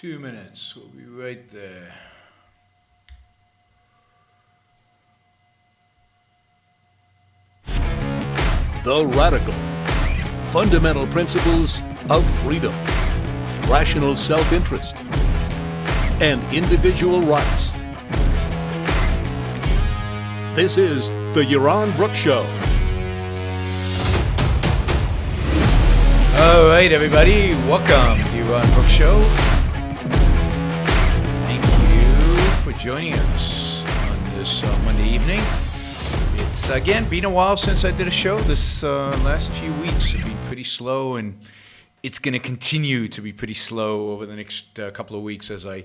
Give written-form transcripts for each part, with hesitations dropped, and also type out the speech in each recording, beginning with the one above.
2 minutes. We'll be right there. The Radical. Fundamental principles of freedom, rational self-interest, and individual rights. This is the Yaron Brook Show. All right, everybody. Welcome to the Yaron Brook Show. Thank you for joining us on this Monday evening. It's, again, been a while since I did a show. This last few weeks have been pretty slow, and it's going to continue to be pretty slow over the next couple of weeks as I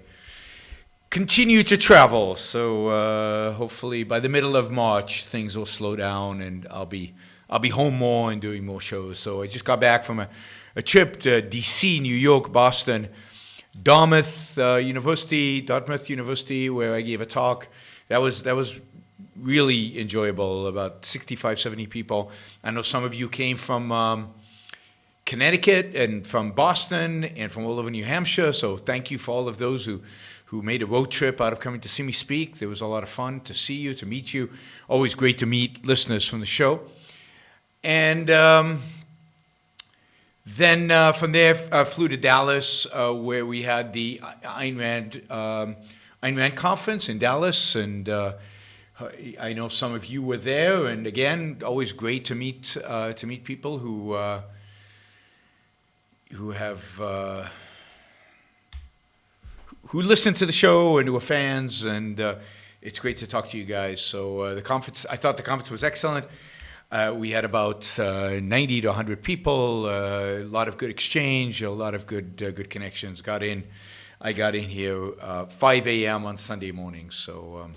continue to travel. So hopefully by the middle of March, things will slow down, and I'll be home more and doing more shows. So I just got back from a trip to D.C., New York, Boston, Dartmouth University, where I gave a talk. That was really enjoyable, about 65, 70 people. I know some of you came from Connecticut and from Boston and from all over New Hampshire, so thank you for all of those who made a road trip out of coming to see me speak. There was a lot of fun to see you, to meet you. Always great to meet listeners from the show. And then from there, flew to Dallas, where we had the Ayn Rand conference in Dallas, and I know some of you were there. And again, always great to meet people who listen to the show and who are fans, and it's great to talk to you guys. So I thought the conference was excellent. We had about 90 to 100 people, a lot of good exchange, a lot of good connections. I got in here 5 a.m. on Sunday morning. So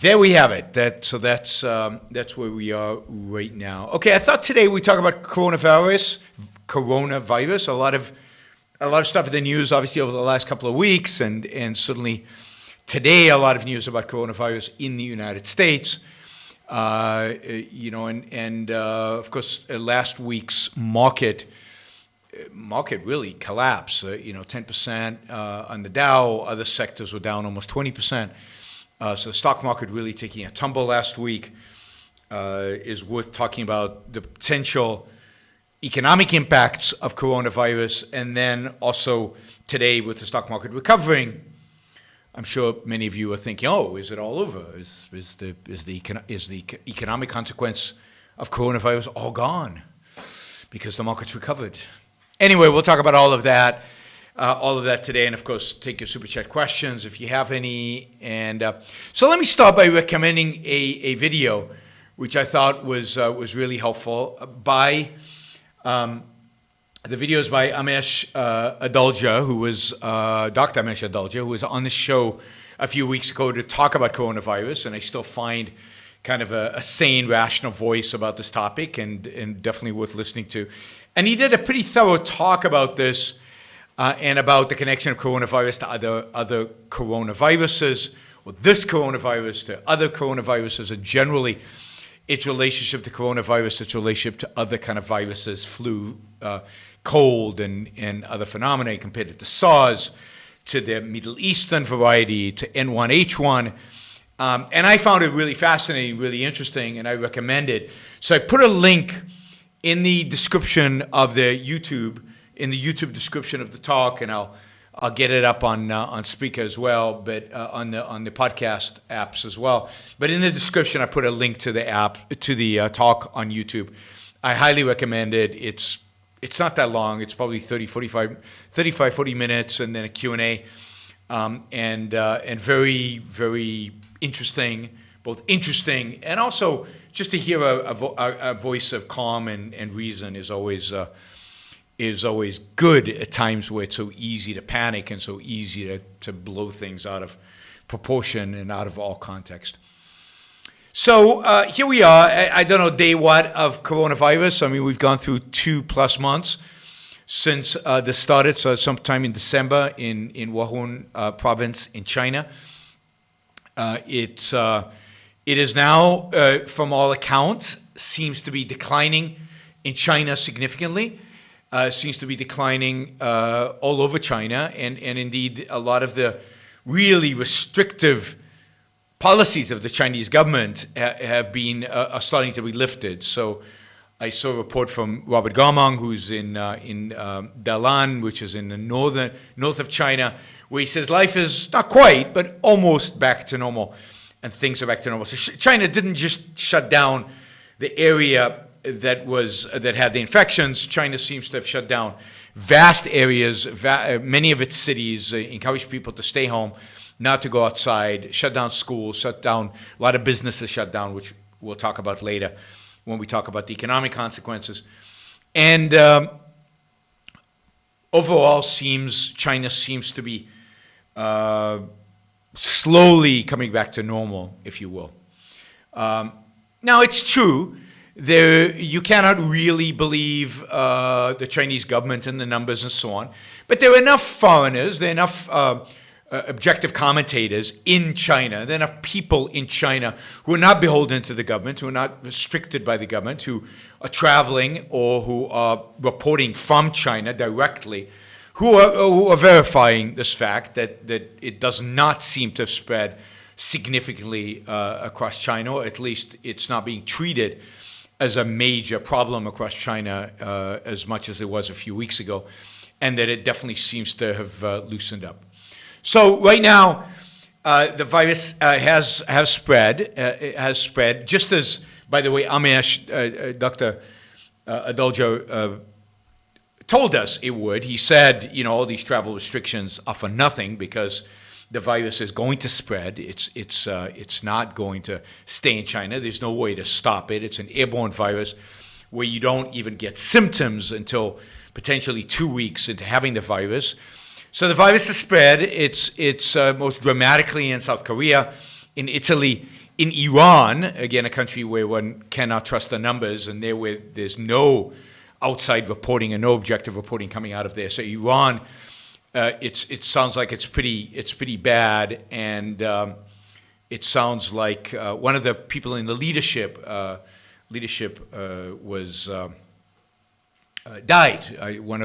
there we have it. That's where we are right now. Okay, I thought today we talk about coronavirus. A lot of stuff in the news, obviously, over the last couple of weeks, and certainly today a lot of news about coronavirus in the United States. Of course, last week's market really collapsed. 10% on the Dow. Other sectors were down almost 20%. So the stock market really taking a tumble last week is worth talking about the potential economic impacts of coronavirus, and then also today with the stock market recovering. I'm sure many of you are thinking, "Oh, is it all over? Is the economic consequence of coronavirus all gone because the market's recovered?" Anyway, we'll talk about all of that today, and of course, take your super chat questions if you have any. And so let me start by recommending a video which I thought was really helpful by. The video is by Amesh Adalja, who was Dr. Amesh Adalja, who was on the show a few weeks ago to talk about coronavirus, and I still find kind of a sane, rational voice about this topic, and definitely worth listening to. And he did a pretty thorough talk about this and about the connection of coronavirus to other coronaviruses, or this coronavirus to other coronaviruses, and generally its relationship to coronavirus, its relationship to other kind of viruses, flu, cold, and other phenomena. Compared it to SARS, to the Middle Eastern variety, to N1H1. And I found it really fascinating, really interesting, and I recommend it. So I put a link in the description of the YouTube description of the talk, and I'll get it up on Speaker as well, but on the podcast apps as well. But in the description, I put a link to the talk on YouTube. I highly recommend it. It's not that long. It's probably 40 minutes, and then a Q&A, and very, very interesting, both interesting and also just to hear a voice of calm and reason is always good at times where it's so easy to panic and so easy to blow things out of proportion and out of all context. So here we are. I don't know day what of coronavirus. I mean, we've gone through 2+ months since this started. So sometime in December in Wuhan province in China. It is now, from all accounts, seems to be declining in China significantly. seems to be declining all over China, and indeed a lot of the really restrictive policies of the Chinese government have been are starting to be lifted. So I saw a report from Robert Garmong, who's in Dalan, which is in the north of China, where he says life is not quite, but almost back to normal, and things are back to normal. So China didn't just shut down the area that had the infections. China seems to have shut down vast areas, many of its cities, encouraged people to stay home, not to go outside, shut down schools, shut down a lot of businesses, shut down, which we'll talk about later when we talk about the economic consequences. And overall, China seems to be slowly coming back to normal, if you will. Now, it's true. You cannot really believe the Chinese government and the numbers and so on. But there are enough foreigners, there are enough objective commentators in China, there are enough people in China who are not beholden to the government, who are not restricted by the government, who are traveling or who are reporting from China directly, who are verifying this fact that it does not seem to have spread significantly across China, or at least it's not being treated as a major problem across China as much as it was a few weeks ago, and that it definitely seems to have loosened up. So right now, the virus has spread. It has spread, just as, by the way, Amesh, Dr. Adalja, told us it would. He said, all these travel restrictions are for nothing because the virus is going to spread. It's not going to stay in China. There's no way to stop it. It's an airborne virus where you don't even get symptoms until potentially 2 weeks into having the virus. So the virus has spread. It's most dramatically in South Korea, in Italy, in Iran, again, a country where one cannot trust the numbers, and where there's no outside reporting and no objective reporting coming out of there. So Iran, it sounds like it's pretty bad, and it sounds like one of the people in the leadership was died. One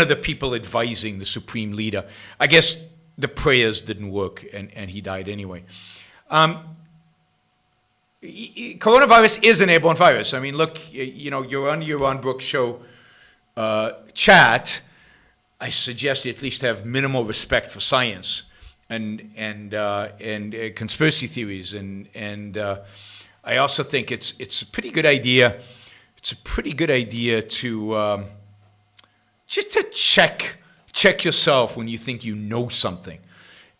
of the people advising the supreme leader. I guess the prayers didn't work, and he died anyway. Coronavirus is an airborne virus. I mean, look, you're on Yaron Brook show chat. I suggest you at least have minimal respect for science and conspiracy theories, and I also think it's a pretty good idea. It's a pretty good idea to just to check yourself when you think you know something,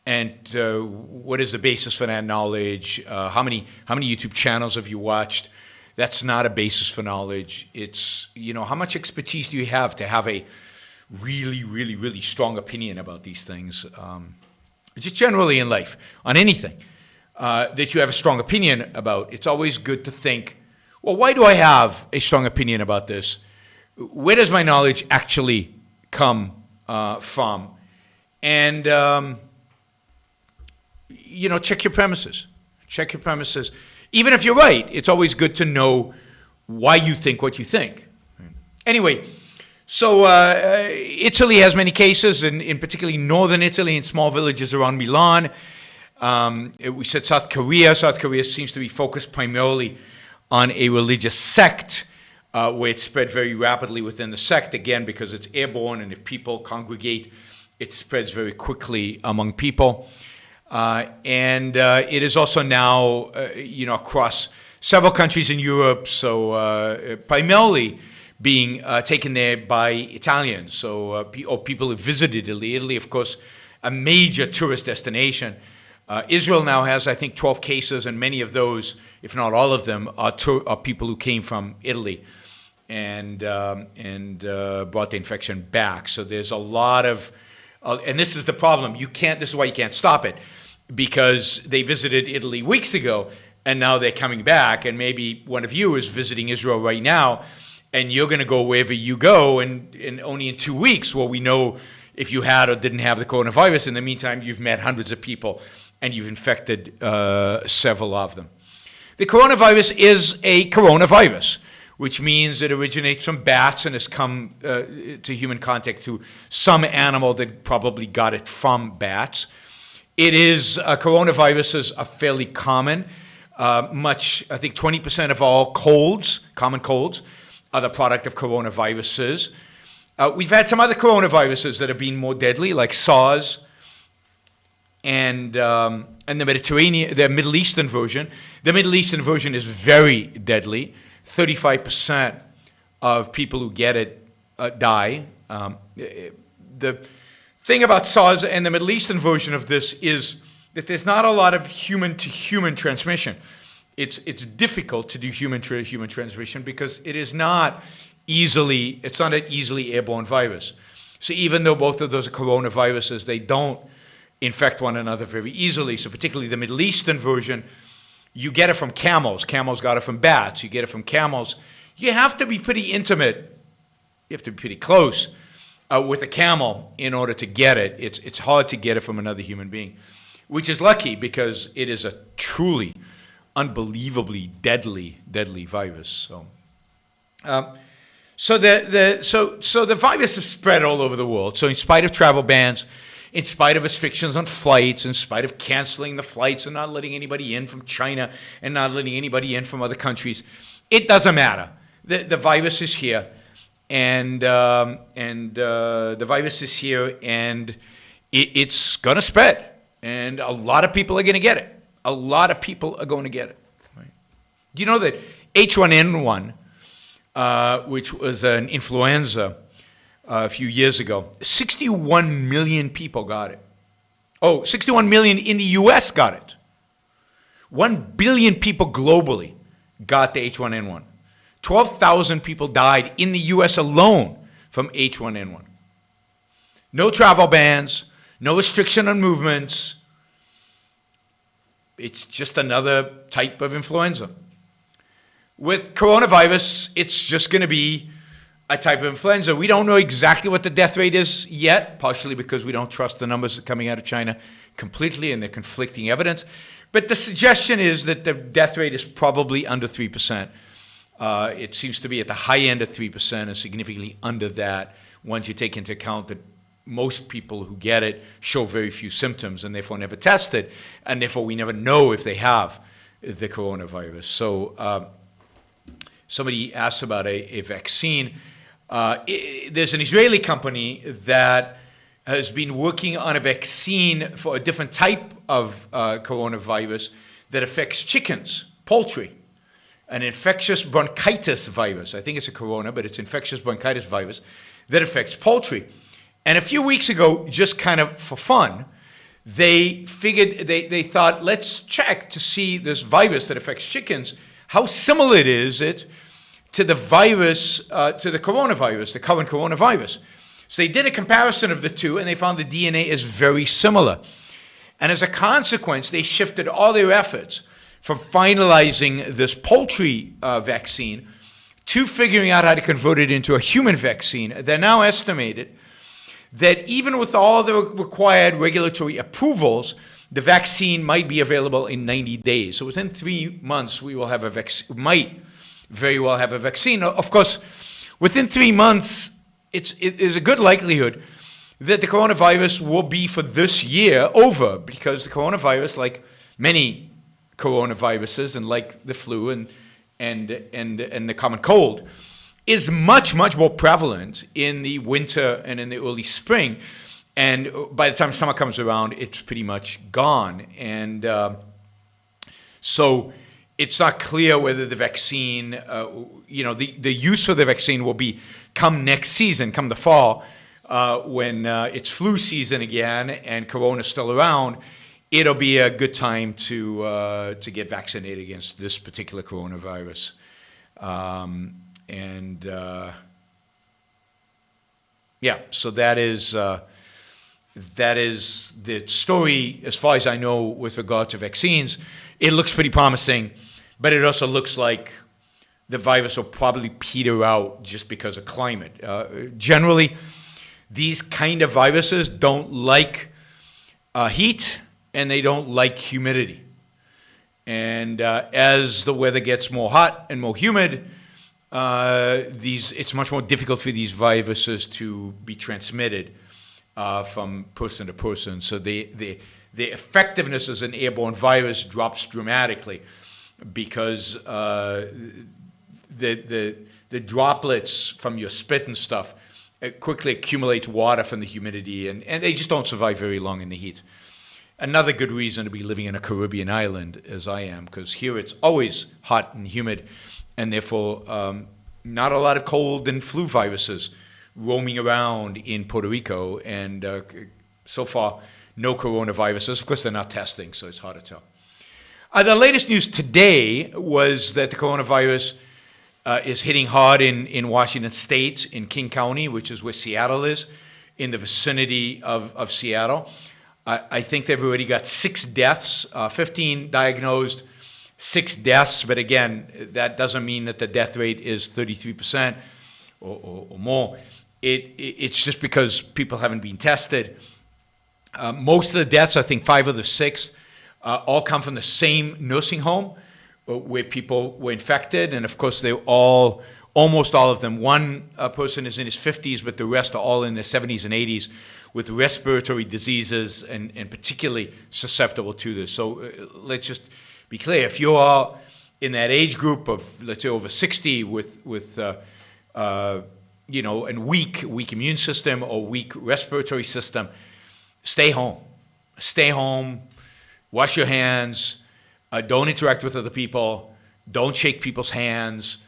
and what is the basis for that knowledge? How many YouTube channels have you watched? That's not a basis for knowledge. It's how much expertise do you have to have a really, really, really strong opinion about these things? Just generally in life, on anything that you have a strong opinion about, it's always good to think, well, why do I have a strong opinion about this? Where does my knowledge actually come from? And, check your premises. Check your premises. Even if you're right, it's always good to know why you think what you think. Anyway, so Italy has many cases, and in particularly northern Italy, in small villages around Milan. We said South Korea. South Korea seems to be focused primarily on a religious sect, where it spread very rapidly within the sect, again, because it's airborne, and if people congregate, it spreads very quickly among people. And it is also now, across several countries in Europe, so primarily being taken there by Italians, or people who visited Italy. Italy, of course, a major tourist destination. Israel now has, I think, 12 cases, and many of those, if not all of them, are people who came from Italy and brought the infection back. So there's a lot of, and this is the problem. This is why you can't stop it, because they visited Italy weeks ago, and now they're coming back, and maybe one of you is visiting Israel right now, and you're going to go wherever you go, and only in 2 weeks will we know if you had or didn't have the coronavirus. In the meantime, you've met hundreds of people, and you've infected several of them. The coronavirus is a coronavirus, which means it originates from bats and has come to human contact through some animal that probably got it from bats. It is, coronaviruses are fairly common. I think 20% of all colds, common colds, are the product of coronaviruses. We've had some other coronaviruses that have been more deadly, like SARS and the Middle Eastern version. The Middle Eastern version is very deadly. 35% of people who get it die. The thing about SARS and the Middle Eastern version of this is that there's not a lot of human-to-human transmission. It's difficult to do human-to-human transmission because it's not an easily airborne virus. So even though both of those are coronaviruses, they don't infect one another very easily. So particularly the Middle Eastern version, you get it from camels. Camels got it from bats. You get it from camels. You have to be pretty intimate. You have to be pretty close with a camel in order to get it. It's hard to get it from another human being, which is lucky because it is a truly unbelievably deadly virus. So the virus is spread all over the world. So in spite of travel bans, in spite of restrictions on flights, in spite of canceling the flights and not letting anybody in from China and not letting anybody in from other countries, it doesn't matter. The virus is here, and the virus is here, and it's going to spread, and a lot of people are going to get it. A lot of people are going to get it. Right? Do you know that H1N1, which was an influenza a few years ago, 61 million people got it. 61 million in the U.S. got it. 1 billion people globally got the H1N1. 12,000 people died in the U.S. alone from H1N1. No travel bans, no restriction on movements. It's just another type of influenza. With coronavirus, it's just going to be a type of influenza. We don't know exactly what the death rate is yet, partially because we don't trust the numbers coming out of China completely and they're conflicting evidence. But the suggestion is that the death rate is probably under 3%. It seems to be at the high end of 3% and significantly under that once you take into account that most people who get it show very few symptoms and therefore never tested, and therefore we never know if they have the coronavirus. So somebody asked about a vaccine. There's an Israeli company that has been working on a vaccine for a different type of coronavirus that affects chickens, poultry, an infectious bronchitis virus. I think it's a corona, but it's infectious bronchitis virus that affects poultry. And a few weeks ago, just kind of for fun, they thought, let's check to see this virus that affects chickens, how similar is it to the virus, to the coronavirus, the current coronavirus. So they did a comparison of the two, and they found the DNA is very similar. And as a consequence, they shifted all their efforts from finalizing this poultry vaccine to figuring out how to convert it into a human vaccine. They're now estimated that even with all the required regulatory approvals, the vaccine might be available in 90 days. So within 3 months, we will have a vaccine, might very well have a vaccine. Of course, within 3 months, it is a good likelihood that the coronavirus will be for this year over, because the coronavirus, like many coronaviruses and like the flu and the common cold, is much, much more prevalent in the winter and in the early spring. And by the time summer comes around, it's pretty much gone. And so it's not clear whether the vaccine, the use for the vaccine will be come next season, come the fall, when it's flu season again and Corona's still around. It'll be a good time to get vaccinated against this particular coronavirus. So that is the story as far as I know with regard to vaccines. It looks pretty promising, but it also looks like the virus will probably peter out just because of climate. Generally, these kind of viruses don't like heat and they don't like humidity. And as the weather gets more hot and more humid, it's much more difficult for these viruses to be transmitted from person to person. So the effectiveness as an airborne virus drops dramatically because the droplets from your spit and stuff quickly accumulate water from the humidity, and they just don't survive very long in the heat. Another good reason to be living in a Caribbean island, as I am, because here it's always hot and humid, and therefore not a lot of cold and flu viruses roaming around in Puerto Rico, and so far no coronaviruses. Of course, they're not testing, so it's hard to tell. The latest news today was that the coronavirus is hitting hard in Washington State, in King County, which is where Seattle is, in the vicinity of Seattle. I think they've already got 6 deaths, 15 diagnosed, 6 deaths. But again, that doesn't mean that the death rate is 33% or more. It's just because people haven't been tested. Most of the deaths, I think 5 of the 6, all come from the same nursing home where people were infected. And of course, almost all of them. One person is in his 50s, but the rest are all in their 70s and 80s with respiratory diseases and particularly susceptible to this. So let's just be clear. If you are in that age group of, let's say, over 60 with and weak immune system or weak respiratory system, stay home. Stay home. Wash your hands. Don't interact with other people. Don't shake people's hands.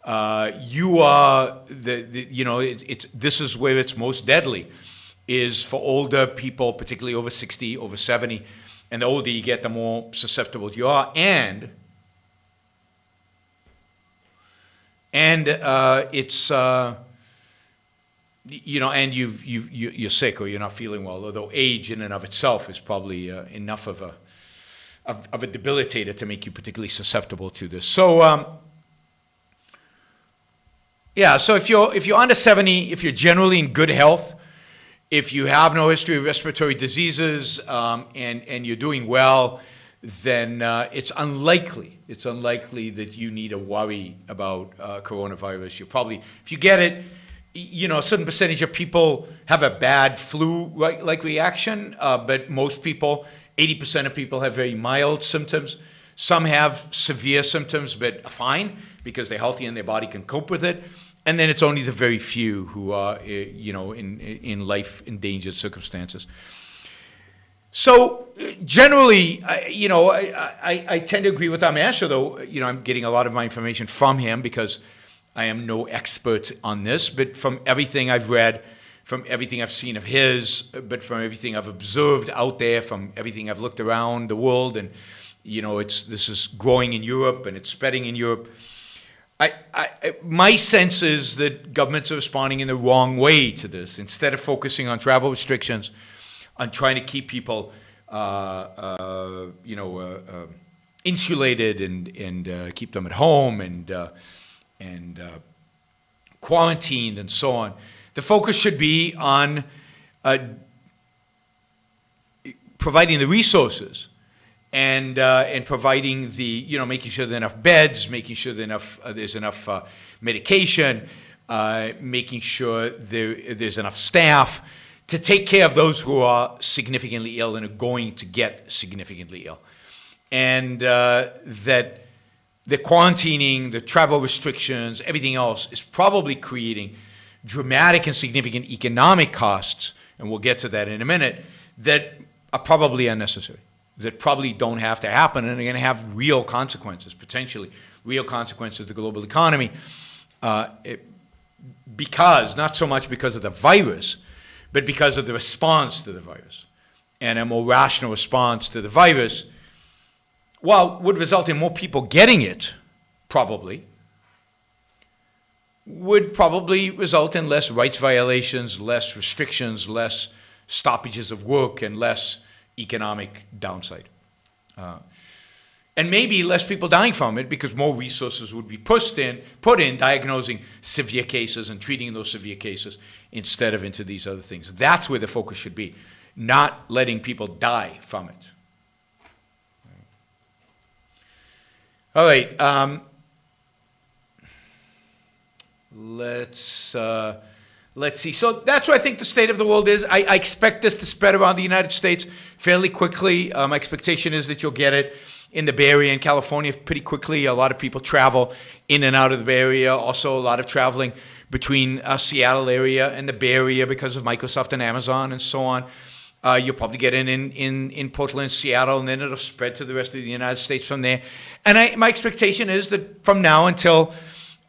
You are this is where it's most deadly, is for older people, particularly over 60, over 70. And the older you get, the more susceptible you are. And it's and you're sick or you're not feeling well. Although age in and of itself is probably enough of a debilitator to make you particularly susceptible to this. So so if you're under 70, if you're generally in good health, if you have no history of respiratory diseases, and you're doing well, then it's unlikely that you need to worry about coronavirus. You probably, if you get it, a certain percentage of people have a bad flu-like reaction, but most people, 80% of people, have very mild symptoms. Some have severe symptoms, but fine because they're healthy and their body can cope with it. And then it's only the very few who are, in life-endangered circumstances. So generally, I tend to agree with Amesh, although, I'm getting a lot of my information from him because I am no expert on this. But from everything I've read, from everything I've seen of his, but from everything I've observed out there, from everything I've looked around the world, and, this is growing in Europe and it's spreading in Europe. My sense is that governments are responding in the wrong way to this. Instead of focusing on travel restrictions, on trying to keep people, insulated and keep them at home and quarantined and so on, the focus should be on providing the resources. And providing making sure there are enough beds, making sure there's enough medication, making sure there's enough staff to take care of those who are significantly ill and are going to get significantly ill. And that the quarantining, the travel restrictions, everything else is probably creating dramatic and significant economic costs, and we'll get to that in a minute, that are probably unnecessary, that probably don't have to happen and are going to have real consequences, potentially real consequences to the global economy, because, not so much because of the virus, but because of the response to the virus. And a more rational response to the virus, while would result in more people getting it, probably, would probably result in less rights violations, less restrictions, less stoppages of work, and less economic downside. And maybe less people dying from it because more resources would be put in diagnosing severe cases and treating those severe cases instead of into these other things. That's where the focus should be, not letting people die from it. All right. Let's see. So that's what I think the state of the world is. I expect this to spread around the United States fairly quickly. My expectation is that you'll get it in the Bay Area and California pretty quickly. A lot of people travel in and out of the Bay Area. Also, a lot of traveling between Seattle area and the Bay Area because of Microsoft and Amazon and so on. You'll probably get in Portland, Seattle, and then it'll spread to the rest of the United States from there. And my expectation is that from now until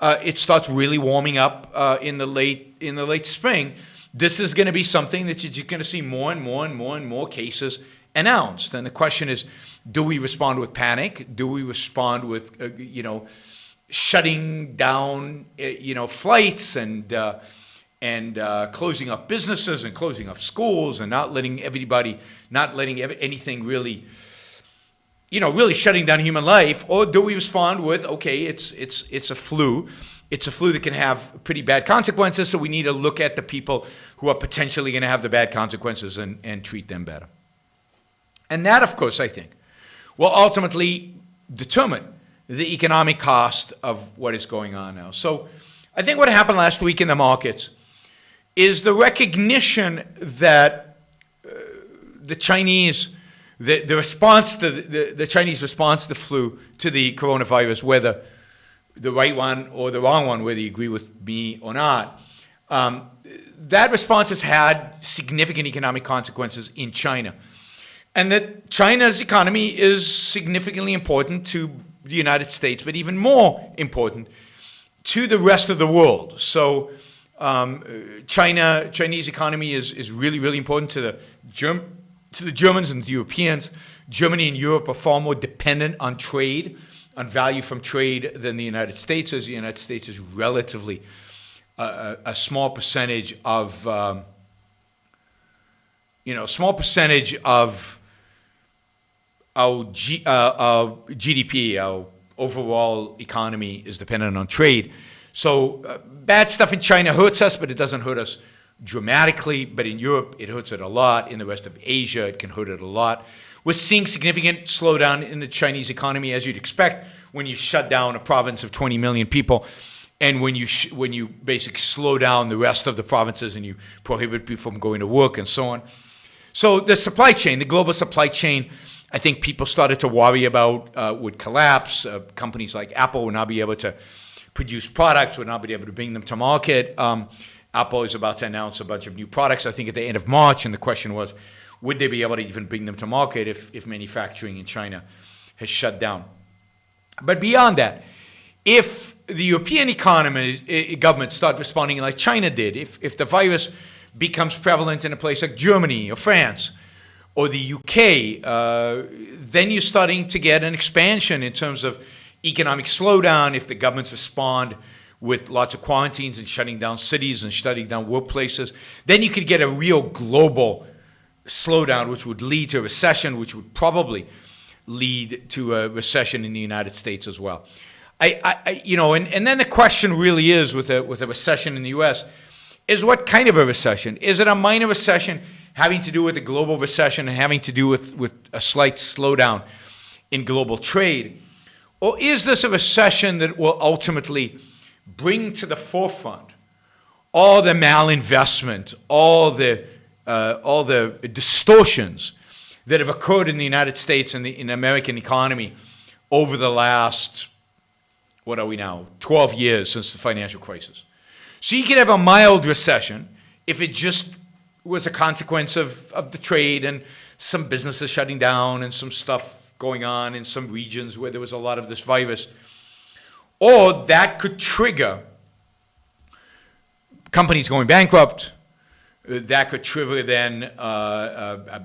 it starts really warming up in the late spring, this is going to be something that you're going to see more and more cases announced. And the question is, do we respond with panic? Do we respond with shutting down flights and closing up businesses and closing up schools and not letting anything really shutting down human life? Or do we respond with, okay, it's a flu. It's a flu that can have pretty bad consequences, so we need to look at the people who are potentially going to have the bad consequences and treat them better. And that, of course, I think, will ultimately determine the economic cost of what is going on now. So I think what happened last week in the markets is the recognition that the Chinese response to the Chinese response to the flu, to the coronavirus, whether the right one or the wrong one, whether you agree with me or not, that response has had significant economic consequences in China. And that China's economy is significantly important to the United States, but even more important to the rest of the world. So Chinese economy is really, really important to the Germans and the Europeans. Germany and Europe are far more dependent on trade, on value from trade, than the United States is. The United States is relatively a small percentage of our GDP, our overall economy is dependent on trade. So bad stuff in China hurts us, but it doesn't hurt us dramatically. But in Europe, it hurts it a lot. In the rest of Asia, it can hurt it a lot. We're seeing significant slowdown in the Chinese economy, as you'd expect when you shut down a province of 20 million people, and when you basically slow down the rest of the provinces and you prohibit people from going to work and so on. So the supply chain, the global supply chain, I think people started to worry about would collapse. Companies like Apple would not be able to produce products, would not be able to bring them to market. Apple is about to announce a bunch of new products, I think, at the end of March, and the question was, would they be able to even bring them to market if manufacturing in China has shut down? But beyond that, if the European governments start responding like China did, if the virus becomes prevalent in a place like Germany or France or the UK, then you're starting to get an expansion in terms of economic slowdown. If the governments respond with lots of quarantines and shutting down cities and shutting down workplaces, then you could get a real global slowdown, which would lead to a recession, which would probably lead to a recession in the United States as well. And then the question really is with a recession in the U.S. is what kind of a recession? Is it a minor recession having to do with a global recession and having to do with a slight slowdown in global trade? Or is this a recession that will ultimately bring to the forefront all the malinvestment, all the distortions that have occurred in the United States and in the American economy over the last, 12 years since the financial crisis? So you could have a mild recession if it just was a consequence of the trade and some businesses shutting down and some stuff going on in some regions where there was a lot of this virus. Or that could trigger companies going bankrupt. That could trigger then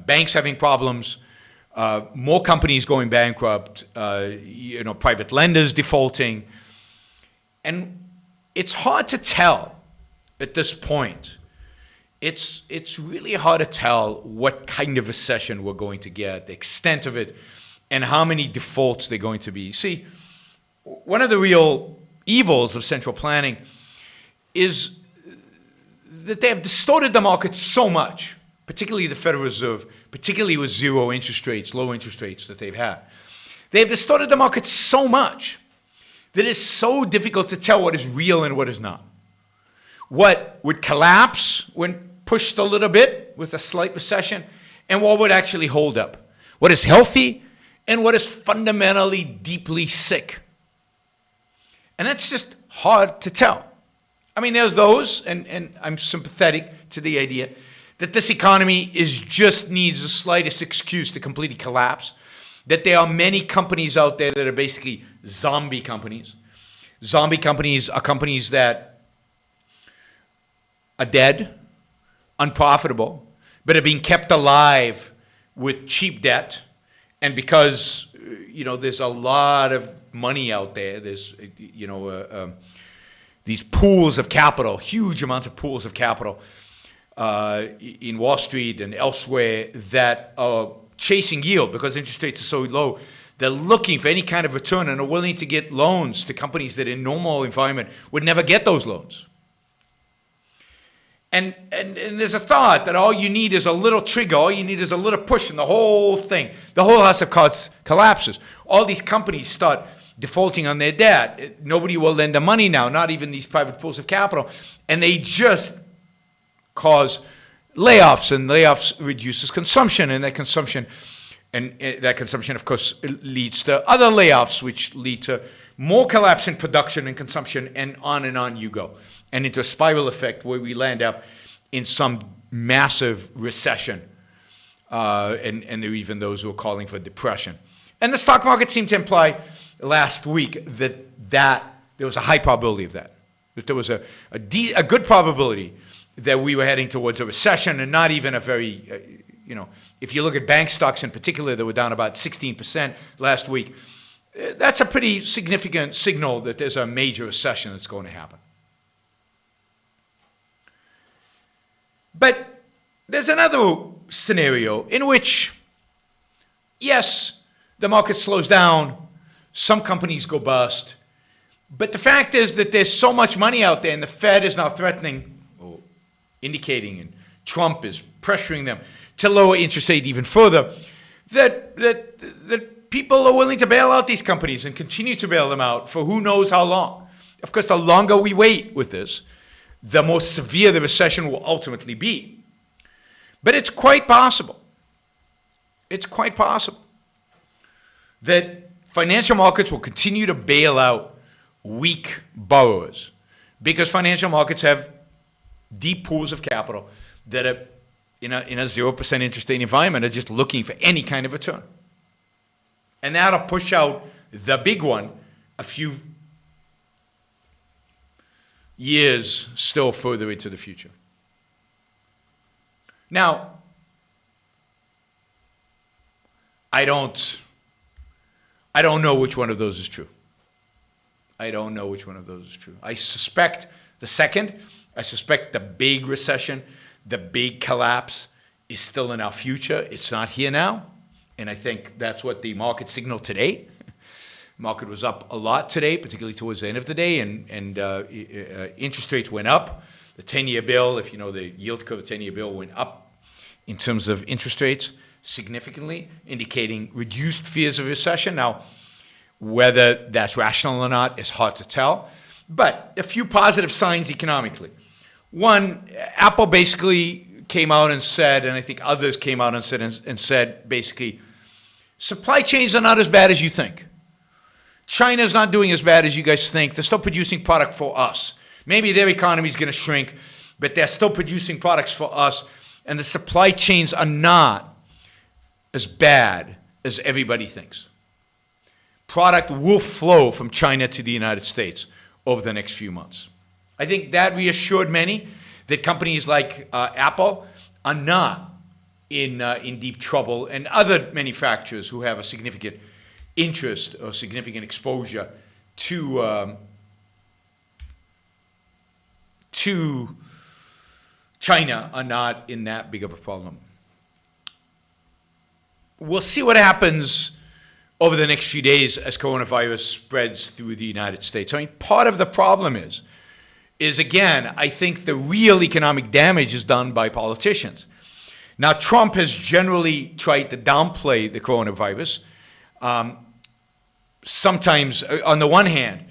banks having problems, more companies going bankrupt, private lenders defaulting. And it's hard to tell at this point. It's really hard to tell what kind of recession we're going to get, the extent of it, and how many defaults they're going to be. See, one of the real evils of central planning is that they have distorted the market so much, particularly the Federal Reserve, particularly with zero interest rates, low interest rates that they've had. They have distorted the market so much that it's so difficult to tell what is real and what is not. what would collapse when pushed a little bit with a slight recession, and what would actually hold up. What is healthy and what is fundamentally deeply sick. And that's just hard to tell. I mean, there's those, and I'm sympathetic to the idea that this economy just needs the slightest excuse to completely collapse, that there are many companies out there that are basically zombie companies. Zombie companies are companies that are dead, unprofitable, but are being kept alive with cheap debt. And because, there's a lot of money out there, there's, these pools of capital, huge amounts of pools of capital in Wall Street and elsewhere that are chasing yield because interest rates are so low. They're looking for any kind of return and are willing to get loans to companies that in normal environment would never get those loans. And there's a thought that all you need is a little trigger, all you need is a little push, and the whole thing, the whole house of cards collapses. All these companies start defaulting on their debt. Nobody will lend them money now, not even these private pools of capital. And they just cause layoffs, and layoffs reduces consumption, and that consumption, of course, leads to other layoffs, which lead to more collapse in production and consumption, and on you go. And into a spiral effect where we land up in some massive recession. And there are even those who are calling for depression. And the stock market seemed to imply last week that there was a high probability of that. That there was a good probability that we were heading towards a recession, and not even a very, if you look at bank stocks in particular, they were down about 16% last week. That's a pretty significant signal that there's a major recession that's going to happen. But there's another scenario in which, yes, the market slows down, some companies go bust, but the fact is that there's so much money out there, and the Fed is now threatening or indicating, and Trump is pressuring them to lower interest rate even further, that people are willing to bail out these companies and continue to bail them out for who knows how long. Of course, the longer we wait with this, the more severe the recession will ultimately be. But it's quite possible. It's quite possible that financial markets will continue to bail out weak borrowers because financial markets have deep pools of capital that are in a 0% interest rate environment are just looking for any kind of return. And that'll push out the big one a few years still further into the future. Now, I don't know which one of those is true. I don't know which one of those is true. I suspect the second. I suspect the big recession, the big collapse is still in our future. It's not here now. And I think that's what the market signaled today. Market was up a lot today, particularly towards the end of the day, and interest rates went up. The 10-year bill, if you know the yield curve, the 10-year bill went up in terms of interest rates significantly, indicating reduced fears of recession. Now, whether that's rational or not is hard to tell, but a few positive signs economically. One, Apple basically came out and said, and I think others came out and said basically, supply chains are not as bad as you think. China's not doing as bad as you guys think. They're still producing product for us. Maybe their economy is going to shrink, but they're still producing products for us, and the supply chains are not as bad as everybody thinks. Product will flow from China to the United States over the next few months. I think that reassured many that companies like Apple are not in deep trouble, and other manufacturers who have a significant interest or significant exposure to China are not in that big of a problem. We'll see what happens over the next few days as coronavirus spreads through the United States. I mean, part of the problem is again, I think the real economic damage is done by politicians. Now, Trump has generally tried to downplay the coronavirus. Sometimes, on the one hand,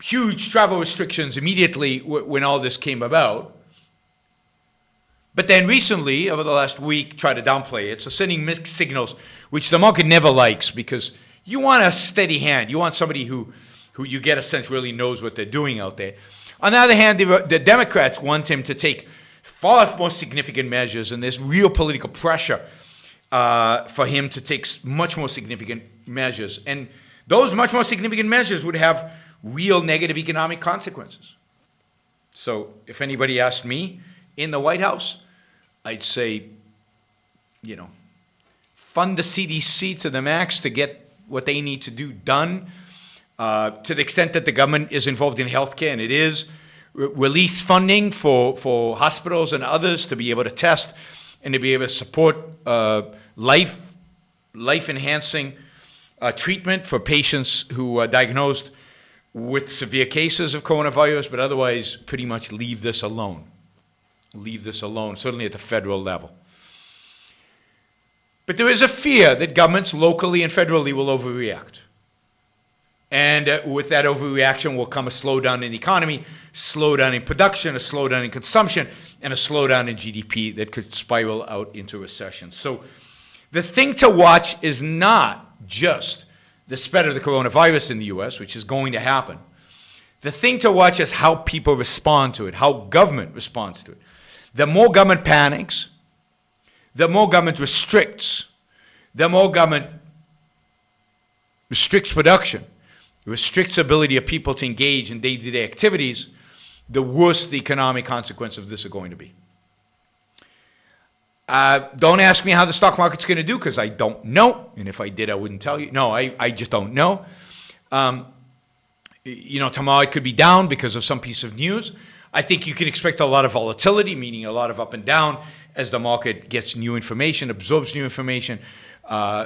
huge travel restrictions immediately when all this came about. But then recently, over the last week, try to downplay it. So sending mixed signals, which the market never likes, because you want a steady hand. You want somebody who you get a sense really knows what they're doing out there. On the other hand, the Democrats want him to take far more significant measures, and there's real political pressure for him to take much more significant measures. And those much more significant measures would have real negative economic consequences. So if anybody asked me in the White House, I'd say, fund the CDC to the max to get what they need to do done. To the extent that the government is involved in healthcare, and it is, release funding for hospitals and others to be able to test and to be able to support life-enhancing treatment for patients who are diagnosed with severe cases of coronavirus, but otherwise pretty much leave this alone. Leave this alone, certainly at the federal level. But there is a fear that governments locally and federally will overreact. And with that overreaction will come a slowdown in the economy, slowdown in production, a slowdown in consumption, and a slowdown in GDP that could spiral out into recession. So the thing to watch is not just the spread of the coronavirus in the US, which is going to happen. The thing to watch is how people respond to it, how government responds to it. The more government panics, the more government restricts, the more government restricts production, restricts ability of people to engage in day-to-day activities, the worse the economic consequences of this are going to be. Don't ask me how the stock market's going to do, because I don't know. And if I did, I wouldn't tell you. No, I just don't know. Tomorrow it could be down because of some piece of news. I think you can expect a lot of volatility, meaning a lot of up and down, as the market gets new information, absorbs new information,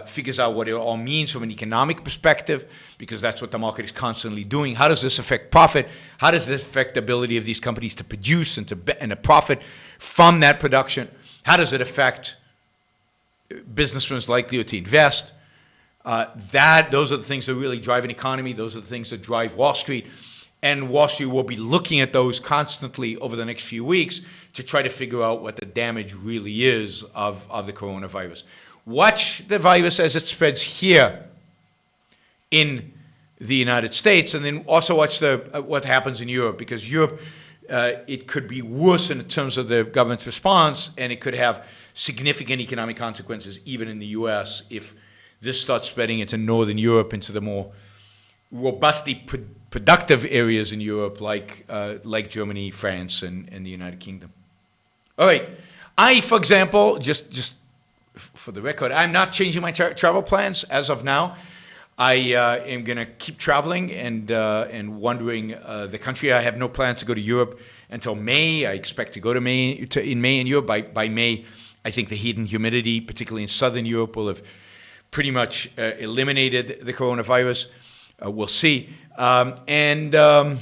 figures out what it all means from an economic perspective, because that's what the market is constantly doing. How does this affect profit? How does this affect the ability of these companies to produce and to profit from that production? How does it affect businessmen's likelihood to invest? Those are the things that really drive an economy. Those are the things that drive Wall Street. And Wall Street will be looking at those constantly over the next few weeks to try to figure out what the damage really is of the coronavirus. Watch the virus as it spreads here in the United States, and then also watch what happens in Europe, because Europe, it could be worse in terms of the government's response, and it could have significant economic consequences even in the U.S. if this starts spreading into Northern Europe, into the more robustly productive areas in Europe, like Germany, France, and the United Kingdom. All right, for example, just for the record, I'm not changing my travel plans as of now. I am going to keep traveling and wandering the country. I have no plans to go to Europe until May. I expect to go in May in Europe. By May, I think the heat and humidity, particularly in southern Europe, will have pretty much eliminated the coronavirus. We'll see. And I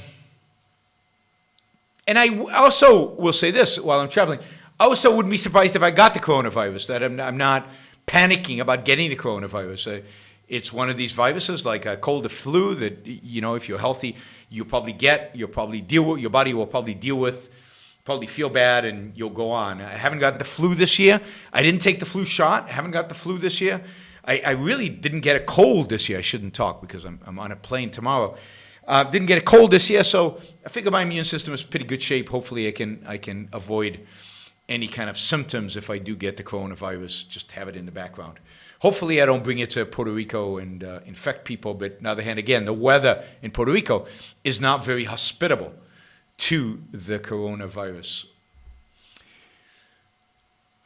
also will say this while I'm traveling. I also wouldn't be surprised if I got the coronavirus, that I'm not panicking about getting the coronavirus. It's one of these viruses, like a cold or flu, that, if you're healthy, you'll probably deal with, your body will probably deal with, probably feel bad, and you'll go on. I haven't got the flu this year. I didn't take the flu shot. I haven't got the flu this year. I really didn't get a cold this year. I shouldn't talk because I'm on a plane tomorrow. Didn't get a cold this year, so I figure my immune system is in pretty good shape. Hopefully I can avoid any kind of symptoms if I do get the coronavirus, just have it in the background. Hopefully I don't bring it to Puerto Rico and infect people, but on the other hand, again, the weather in Puerto Rico is not very hospitable to the coronavirus.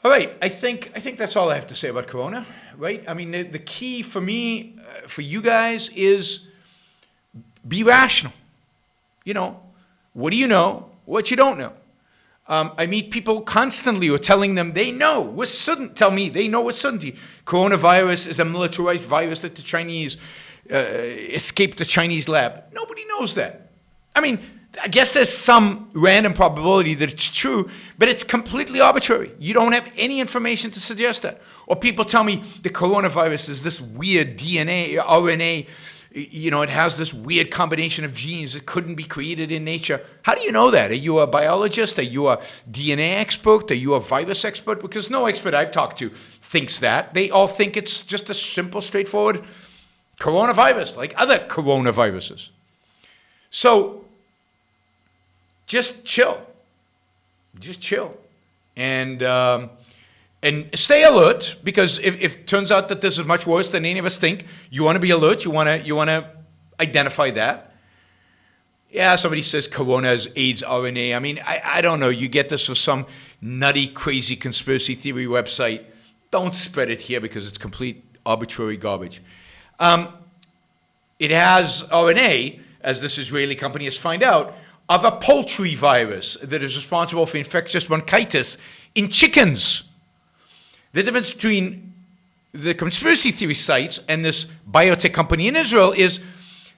All right, I think that's all I have to say about corona, right? I mean, the key for me, for you guys, is be rational. What do you know, what you don't know? I meet people constantly who are telling them they know with certainty. Tell me they know with certainty coronavirus is a militarized virus that the Chinese escaped the Chinese lab. Nobody knows that. I mean, I guess there's some random probability that it's true, but it's completely arbitrary. You don't have any information to suggest that. Or people tell me the coronavirus is this weird DNA, RNA, it has this weird combination of genes that couldn't be created in nature. How do you know that? Are you a biologist? Are you a DNA expert? Are you a virus expert? Because no expert I've talked to thinks that. They all think it's just a simple, straightforward coronavirus, like other coronaviruses. So just chill. Just chill. And stay alert, because if it turns out that this is much worse than any of us think, you want to be alert. You want to identify that. Yeah, somebody says corona is AIDS RNA. I mean, I don't know. You get this from some nutty, crazy conspiracy theory website. Don't spread it here because it's complete arbitrary garbage. It has RNA, as this Israeli company has found out, of a poultry virus that is responsible for infectious bronchitis in chickens. The difference between the conspiracy theory sites and this biotech company in Israel is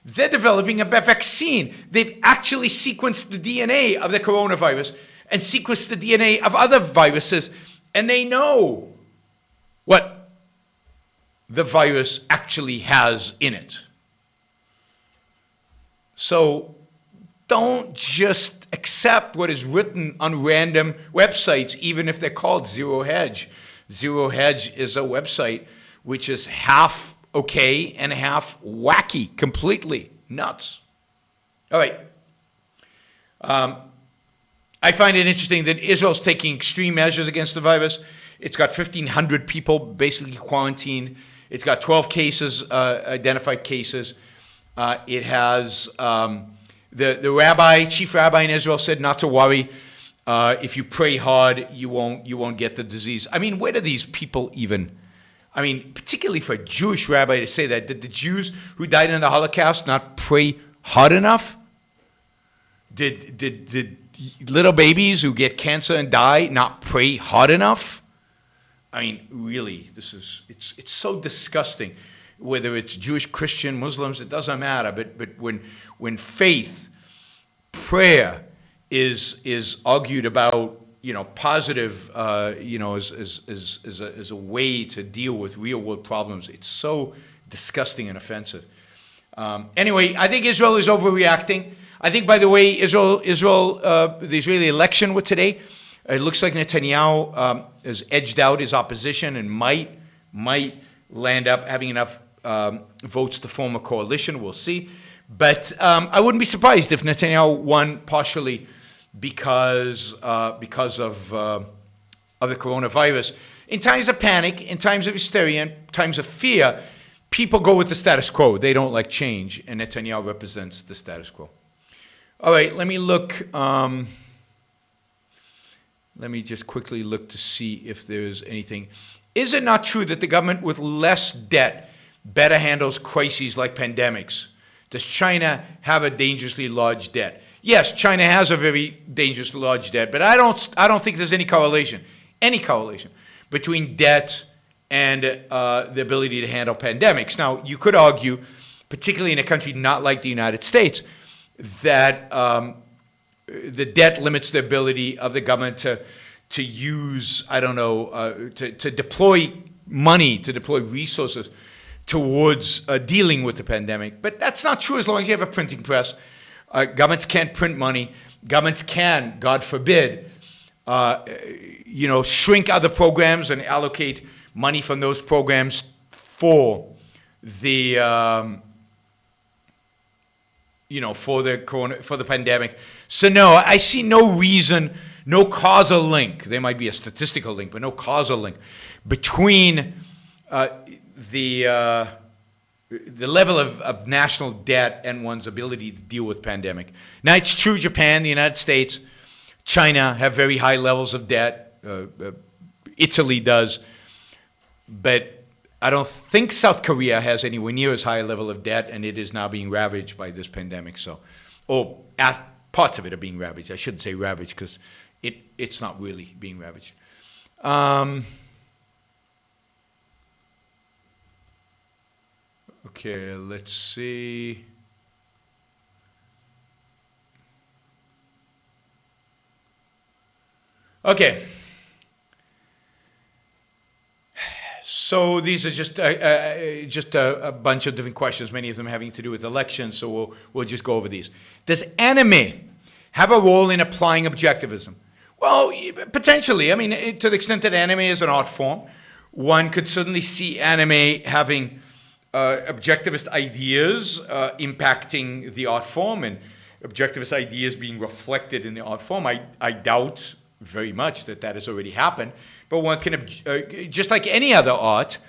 they're developing a vaccine. They've actually sequenced the DNA of the coronavirus and sequenced the DNA of other viruses, and they know what the virus actually has in it. So don't just accept what is written on random websites, even if they're called Zero Hedge. Zero Hedge is a website which is half okay and half wacky, completely nuts. All right. I find it interesting that Israel's taking extreme measures against the virus. It's got 1,500 people basically quarantined. It's got 12 cases, identified cases. It has the chief rabbi in Israel said not to worry. If you pray hard, you won't get the disease. I mean, where do these people even? I mean, particularly for a Jewish rabbi to say that, did the Jews who died in the Holocaust not pray hard enough? Did little babies who get cancer and die not pray hard enough? I mean, really, it's so disgusting. Whether it's Jewish, Christian, Muslims, it doesn't matter. But when faith, prayer is argued about, positive, as a way to deal with real world problems, it's so disgusting and offensive. Anyway, I think Israel is overreacting. I think, by the way, Israel, the Israeli election with today, it looks like Netanyahu has edged out his opposition and might land up having enough votes to form a coalition. We'll see. But I wouldn't be surprised if Netanyahu won partially because of the coronavirus. In times of panic, in times of hysteria, in times of fear, people go with the status quo. They don't like change, and Netanyahu represents the status quo. All right, let me look. Let me just quickly look to see if there's anything. Is it not true that the government with less debt better handles crises like pandemics? Does China have a dangerously large debt? Yes, China has a very dangerously large debt, but I don't think there's any correlation between debt and the ability to handle pandemics. Now, you could argue, particularly in a country not like the United States, that the debt limits the ability of the government to use, to deploy money, to deploy resources towards dealing with the pandemic. But that's not true as long as you have a printing press. Governments can't print money. Governments can, God forbid, shrink other programs and allocate money from those programs for the for the pandemic. So no, I see no reason, no causal link. There might be a statistical link, but no causal link between the level of national debt and one's ability to deal with pandemic. Now, it's true Japan, the United States, China have very high levels of debt. Italy does. But I don't think South Korea has anywhere near as high a level of debt, and it is now being ravaged by this pandemic. Parts of it are being ravaged. I shouldn't say ravaged because it's not really being ravaged. Okay, let's see. Okay. So these are just a bunch of different questions, many of them having to do with elections, so we'll just go over these. Does anime have a role in applying objectivism? Well, potentially. I mean, to the extent that anime is an art form, one could certainly see anime having objectivist ideas impacting the art form and objectivist ideas being reflected in the art form. I doubt very much that has already happened, but one can, just like any other art,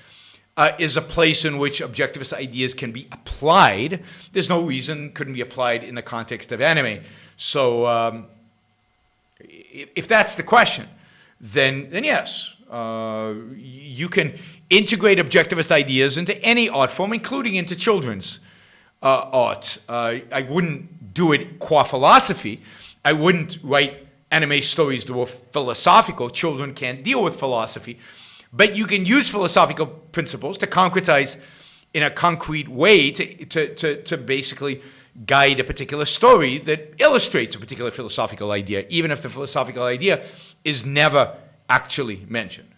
is a place in which objectivist ideas can be applied. There's no reason couldn't be applied in the context of anime. So if that's the question, then yes, you can integrate objectivist ideas into any art form, including into children's art. I wouldn't do it qua philosophy. I wouldn't write anime stories that were philosophical. Children can't deal with philosophy. But you can use philosophical principles to concretize in a concrete way to basically guide a particular story that illustrates a particular philosophical idea, even if the philosophical idea is never actually mentioned.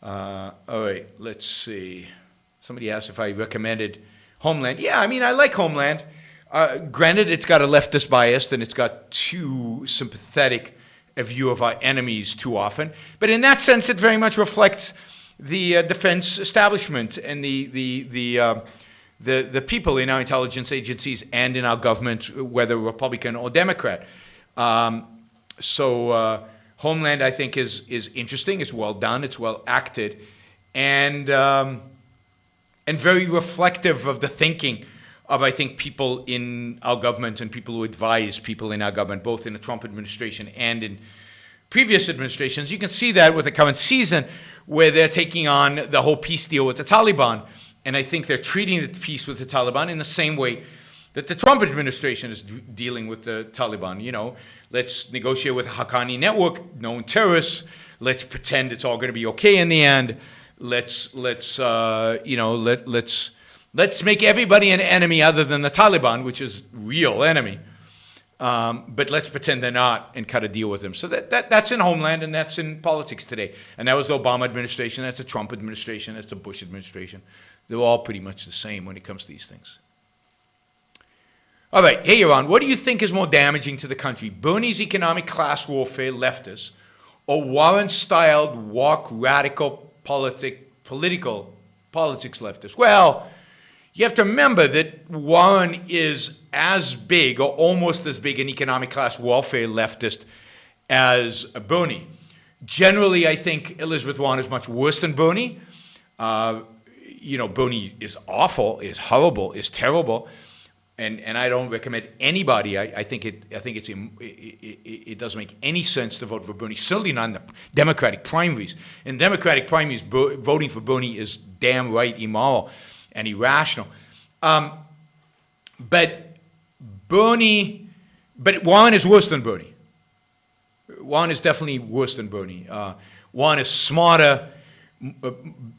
All right, let's see. Somebody asked if I recommended Homeland. Yeah, I mean, I like Homeland. Granted, it's got a leftist bias and it's got too sympathetic a view of our enemies too often. But in that sense, it very much reflects the defense establishment and the people in our intelligence agencies and in our government, whether Republican or Democrat. So Homeland, I think, is interesting. It's well done. It's well acted, and very reflective of the thinking of, I think, people in our government and people who advise people in our government, both in the Trump administration and in previous administrations. You can see that with the current season, where they're taking on the whole peace deal with the Taliban. And I think they're treating the peace with the Taliban in the same way that the Trump administration is dealing with the Taliban. You know, let's negotiate with Haqqani network, known terrorists. Let's pretend it's all going to be okay in the end. Let's make everybody an enemy other than the Taliban, which is real enemy. But let's pretend they're not and cut a deal with them. So that's in Homeland and that's in politics today. And that was the Obama administration, that's the Trump administration, that's the Bush administration. They're all pretty much the same when it comes to these things. All right, hey, Yaron, what do you think is more damaging to the country? Bernie's economic class warfare leftists or Warren-styled woke radical political politics leftists? Well, you have to remember that Warren is as big or almost as big an economic class welfare leftist as Bernie. Generally, I think Elizabeth Warren is much worse than Bernie. Bernie is awful, is horrible, is terrible, and I don't recommend anybody. I think it doesn't make any sense to vote for Bernie. Certainly not in the Democratic primaries. In Democratic primaries, voting for Bernie is damn right immoral and irrational. But Warren is worse than Bernie. Warren is definitely worse than Bernie. Warren is smarter,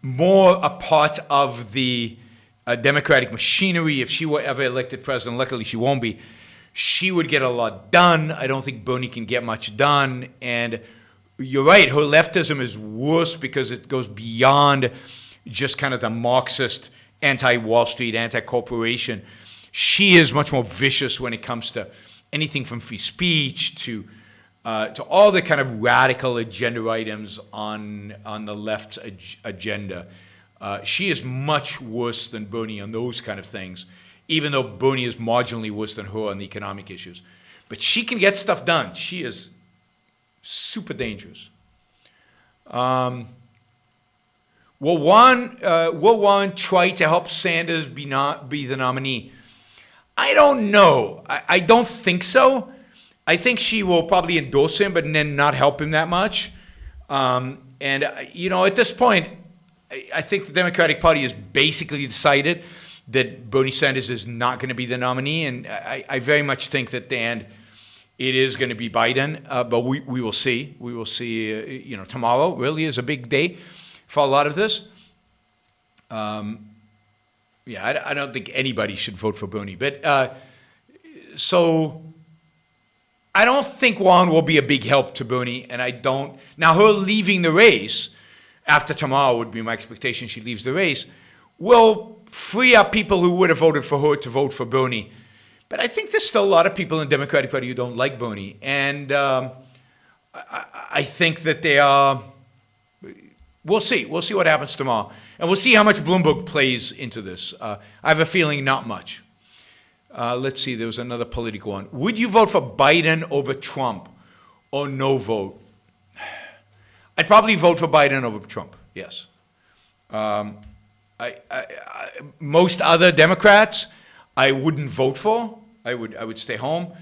more a part of the Democratic machinery. If she were ever elected president, luckily she won't be, she would get a lot done. I don't think Bernie can get much done. And you're right, her leftism is worse because it goes beyond just kind of the Marxist anti-Wall Street, anti-corporation. She is much more vicious when it comes to anything from free speech to all the kind of radical agenda items on the left's agenda. She is much worse than Bernie on those kind of things, even though Bernie is marginally worse than her on the economic issues. But she can get stuff done. She is super dangerous. Will Warren try to help Sanders be the nominee? I don't know. I don't think so. I think she will probably endorse him, but then not help him that much. At this point, I think the Democratic Party has basically decided that Bernie Sanders is not going to be the nominee, and I very much think that at the end it is going to be Biden. But we will see. We will see. Tomorrow really is a big day for a lot of this. I don't think anybody should vote for Bernie. But so I don't think Warren will be a big help to Bernie, and I don't. Now, her leaving the race, after tomorrow would be my expectation she leaves the race, will free up people who would have voted for her to vote for Bernie. But I think there's still a lot of people in the Democratic Party who don't like Bernie. And I think that they are, we'll see. We'll see what happens tomorrow. And we'll see how much Bloomberg plays into this. I have a feeling not much. Let's see, there was another political one. Would you vote for Biden over Trump or no vote? I'd probably vote for Biden over Trump, yes. Most other Democrats I wouldn't vote for. I would stay home.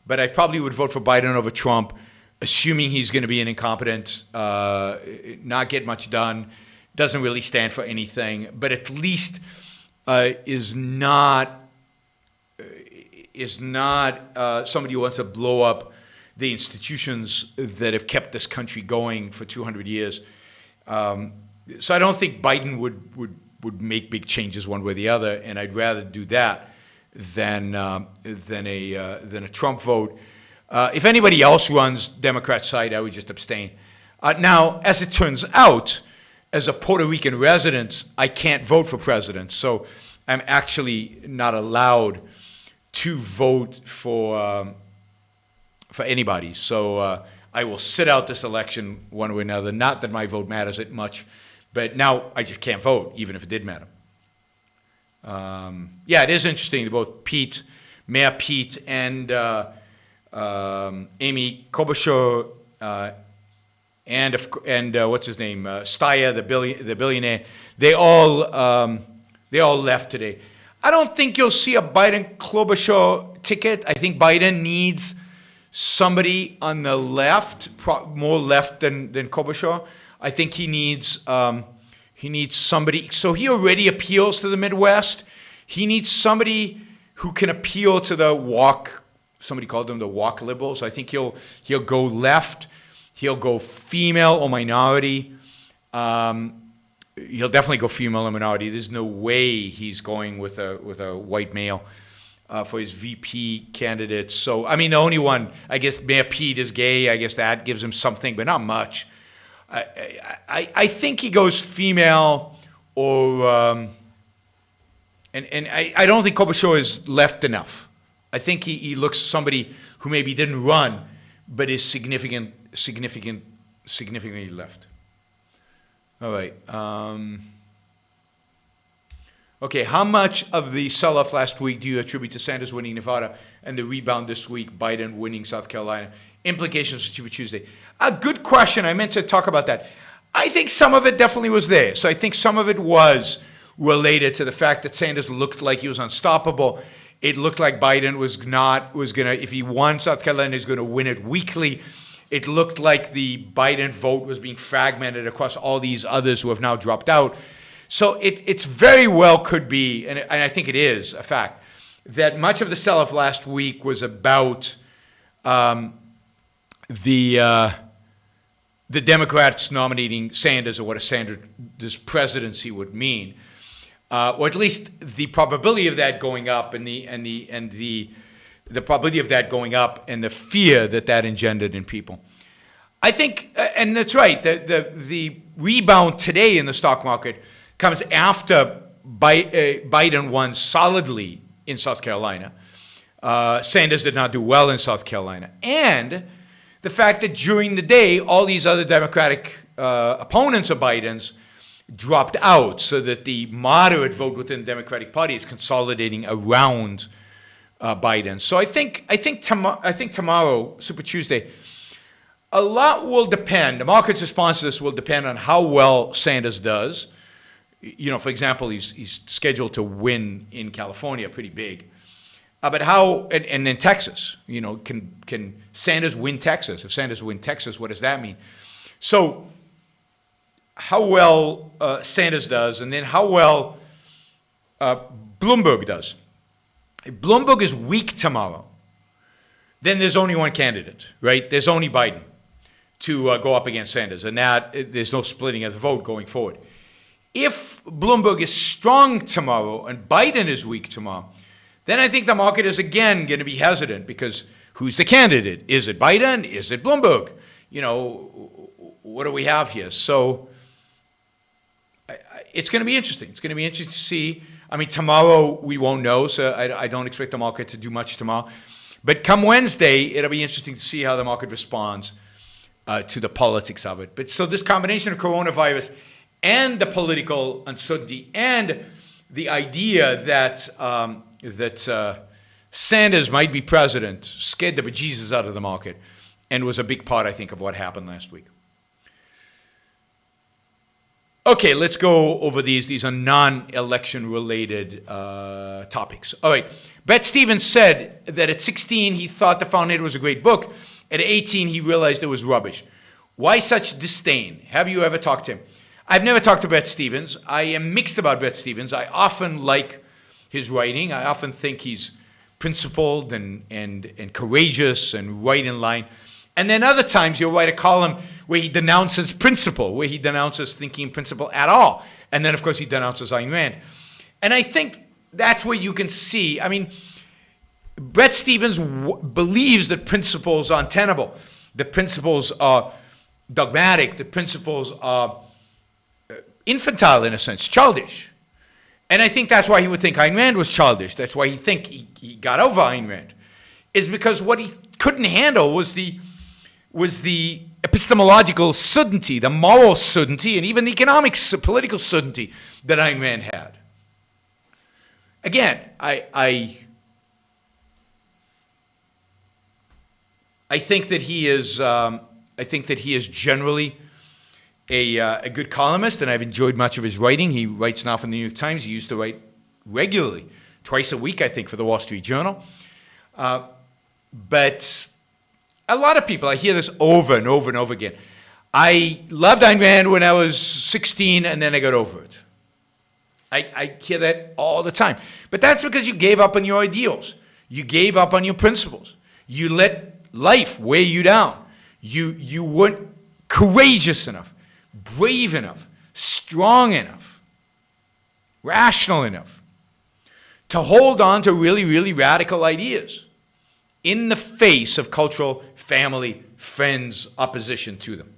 But I probably would vote for Biden over Trump, assuming he's going to be an incompetent, not get much done, doesn't really stand for anything, but at least is not somebody who wants to blow up the institutions that have kept this country going for 200 years. So I don't think Biden would make big changes one way or the other, and I'd rather do that than a Trump vote. If anybody else runs Democrat side, I would just abstain. Now, as it turns out, as a Puerto Rican resident, I can't vote for president, so I'm actually not allowed to vote for anybody. So I will sit out this election one way or another. Not that my vote matters that much, but now I just can't vote, even if it did matter. Yeah, it is interesting that both Mayor Pete and Amy Klobuchar and what's his name, Steyer, the billionaire, they all left today. I don't think you'll see a Biden-Klobuchar ticket. I think Biden needs somebody on the left, more left than Klobuchar. I think he needs somebody. So he already appeals to the Midwest. He needs somebody who can appeal to the walk. Somebody called them the walk liberals. I think he'll go left. He'll go female or minority. He'll definitely go female or minority. There's no way he's going with a white male for his VP candidates. So, I mean, the only one, I guess Mayor Pete is gay. I guess that gives him something, but not much. I think he goes female or, and I don't think Klobuchar is left enough. I think he looks somebody who maybe didn't run, but is significantly left. All right. Okay, how much of the sell-off last week do you attribute to Sanders winning Nevada and the rebound this week, Biden winning South Carolina? Implications for Super Tuesday. A good question. I meant to talk about that. I think some of it definitely was there. So I think some of it was related to the fact that Sanders looked like he was unstoppable. It looked like Biden was going to, if he won South Carolina, he's going to win it weakly. It looked like the Biden vote was being fragmented across all these others who have now dropped out. So it's very well could be, and I think it is a fact, that much of the sell-off last week was about the Democrats nominating Sanders, or what a Sanders presidency would mean, or at least the probability of that going up, and the probability of that going up, and the fear that engendered in people. I think, and that's right, the rebound today in the stock market comes after Biden won solidly in South Carolina. Sanders did not do well in South Carolina. And the fact that during the day, all these other Democratic opponents of Biden's dropped out, so that the moderate vote within the Democratic Party is consolidating around Biden. So I think tomorrow, Super Tuesday, a lot will depend. The market's response to this will depend on how well Sanders does. You know, for example, he's scheduled to win in California, pretty big. But how, and in Texas, you know, can Sanders win Texas? If Sanders win Texas, what does that mean? So how well Sanders does, and then how well Bloomberg does. If Bloomberg is weak tomorrow, then there's only one candidate, right? There's only Biden to go up against Sanders, and there's no splitting of the vote going forward. If Bloomberg is strong tomorrow and Biden is weak tomorrow, then I think the market is again going to be hesitant, because who's the candidate? Is it Biden? Is it Bloomberg? You know, what do we have here? So it's going to be interesting. It's going to be interesting to see. I mean, tomorrow we won't know, so I don't expect the market to do much tomorrow. But come Wednesday, it'll be interesting to see how the market responds to the politics of it. But so this combination of coronavirus and the political uncertainty and the idea that Sanders might be president scared the bejesus out of the market and was a big part, I think, of what happened last week. Okay, let's go over these. These are non-election related topics. All right. Bret Stephens said that at 16 he thought The Fountainhead was a great book. At 18 he realized it was rubbish. Why such disdain? Have you ever talked to him? I've never talked to Bret Stephens. I am mixed about Bret Stephens. I often like his writing. I often think he's principled and courageous and right in line. And then other times you'll write a column where he denounces principle, where he denounces thinking in principle at all. And then, of course, he denounces Ayn Rand. And I think that's where you can see, I mean, Bret Stephens believes that principles are untenable, that principles are dogmatic, that principles are infantile in a sense, childish. And I think that's why he would think Ayn Rand was childish. That's why he got over Ayn Rand, is because what he couldn't handle was the epistemological certainty, the moral certainty, and even the economic, political certainty that Ayn Rand had. Again, I think that he is. I think that he is generally a good columnist, and I've enjoyed much of his writing. He writes now for the New York Times. He used to write regularly, twice a week, I think, for the Wall Street Journal. But a lot of people, I hear this over and over and over again. I loved Ayn Rand when I was 16, and then I got over it. I hear that all the time. But that's because you gave up on your ideals. You gave up on your principles. You let life weigh you down. You weren't courageous enough, brave enough, strong enough, rational enough to hold on to really, really radical ideas in the face of cultural, family, friends' opposition to them.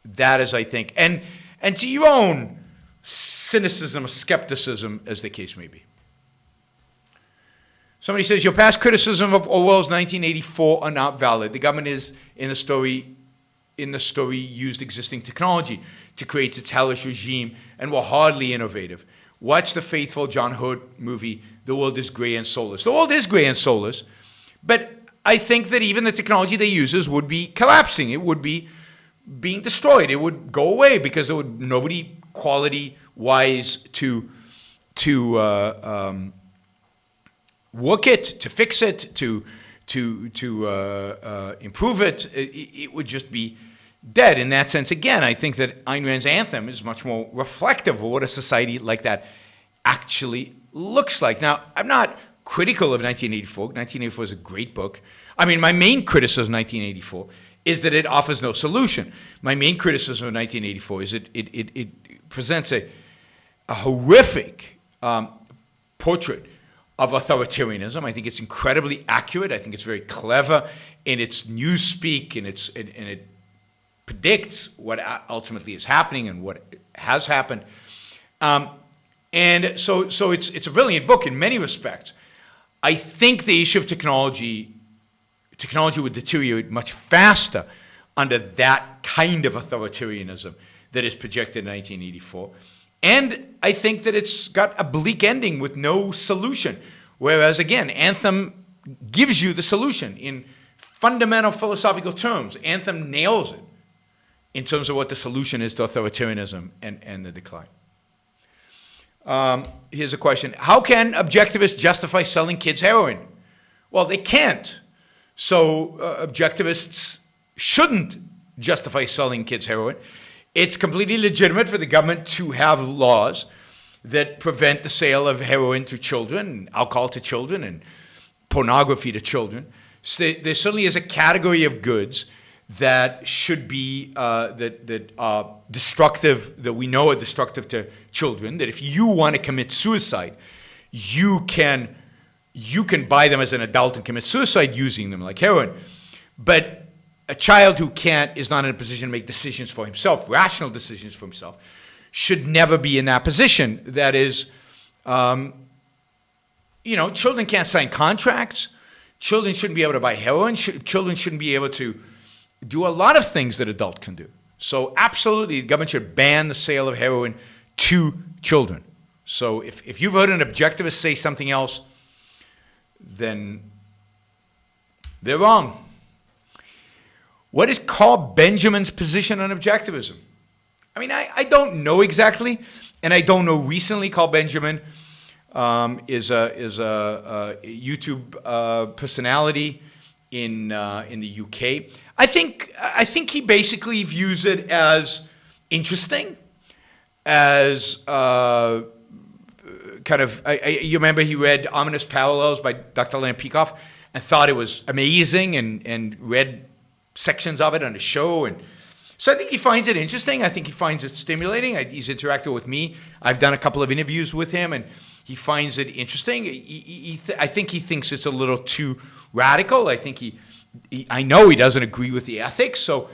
That is, I think, and to your own cynicism or skepticism, as the case may be. Somebody says, your past criticism of Orwell's 1984 are not valid. The government is, in the story, used existing technology to create its hellish regime and were hardly innovative. Watch the faithful John Hurt movie, The World is Gray and Soulless. The world is gray and soulless, but I think that even the technology they use would be collapsing. It would be being destroyed. It would go away because there would nobody quality-wise to work it, to fix it, to improve it. It would just be dead. In that sense, again, I think that Ayn Rand's Anthem is much more reflective of what a society like that actually looks like. Now, I'm not critical of 1984. 1984 is a great book. I mean, my main criticism of 1984 is that it offers no solution. My main criticism of 1984 is it presents a horrific portrait of authoritarianism. I think it's incredibly accurate. I think it's very clever in its newspeak, and it predicts what ultimately is happening and what has happened. And so it's a brilliant book in many respects. I think the issue of technology would deteriorate much faster under that kind of authoritarianism that is projected in 1984. And I think that it's got a bleak ending with no solution. Whereas, again, Anthem gives you the solution in fundamental philosophical terms. Anthem nails it in terms of what the solution is to authoritarianism and the decline. Here's a question. How can objectivists justify selling kids heroin? Well, they can't. So objectivists shouldn't justify selling kids heroin. It's completely legitimate for the government to have laws that prevent the sale of heroin to children, alcohol to children, and pornography to children. So there certainly is a category of goods that should be that are destructive, that we know are destructive to children. That if you want to commit suicide, you can buy them as an adult and commit suicide using them, like heroin. But a child who can't is not in a position to make decisions for himself, rational decisions for himself. should never be in that position. That is, children can't sign contracts. Children shouldn't be able to buy heroin. Children shouldn't be able to do a lot of things that adults can do. So absolutely, the government should ban the sale of heroin to children. So if you've heard an objectivist say something else, then they're wrong. What is Carl Benjamin's position on objectivism? I mean, I don't know exactly, and I don't know recently. Carl Benjamin is a YouTube personality in the UK. I think he basically views it as interesting, as you remember he read Ominous Parallels by Dr. Leonard Peikoff and thought it was amazing and read sections of it on the show. And so I think he finds it interesting. I think he finds it stimulating. He's interacted with me. I've done a couple of interviews with him, and he finds it interesting. I think he thinks it's a little too radical. I think I know he doesn't agree with the ethics. So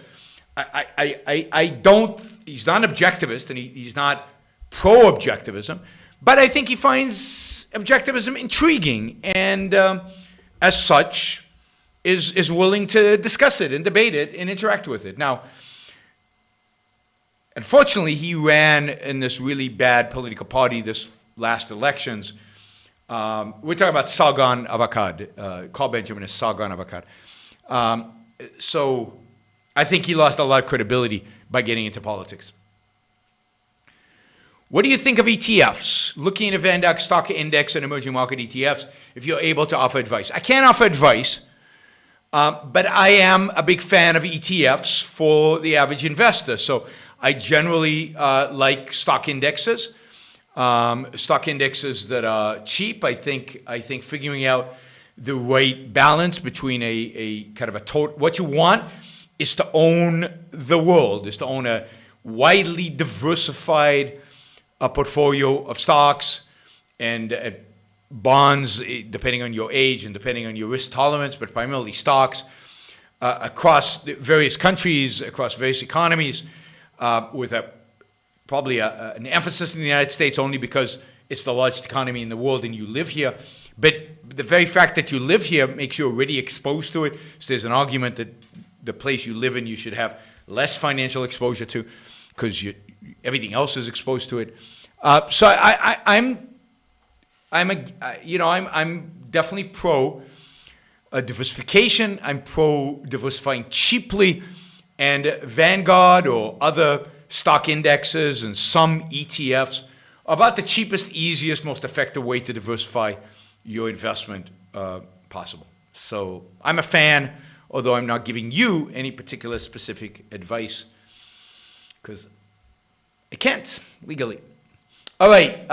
I don't, he's not an objectivist, and he's not pro-objectivism. But I think he finds objectivism intriguing, and as such, is willing to discuss it and debate it and interact with it. Now, unfortunately, he ran in this really bad political party this last elections. We're talking about Sargon of Akkad. Carl Benjamin is Sargon of Akkad. So I think he lost a lot of credibility by getting into politics. What do you think of ETFs? Looking at Vanguard stock index and emerging market ETFs, if you're able to offer advice. I can't offer advice, but I am a big fan of ETFs for the average investor. So I generally like stock indexes that are cheap. I think figuring out the right balance between a kind of a total, what you want is to own the world, is to own a widely diversified portfolio of stocks and bonds, depending on your age and depending on your risk tolerance, but primarily stocks across various countries, across various economies, with probably an emphasis in the United States only because it's the largest economy in the world and you live here. But the very fact that you live here makes you already exposed to it. So there's an argument that the place you live in you should have less financial exposure to because everything else is exposed to it. So I'm definitely pro diversification. I'm pro diversifying cheaply, and Vanguard or other stock indexes and some ETFs are about the cheapest, easiest, most effective way to diversify your investment possible. So I'm a fan, although I'm not giving you any particular specific advice because I can't legally. All right.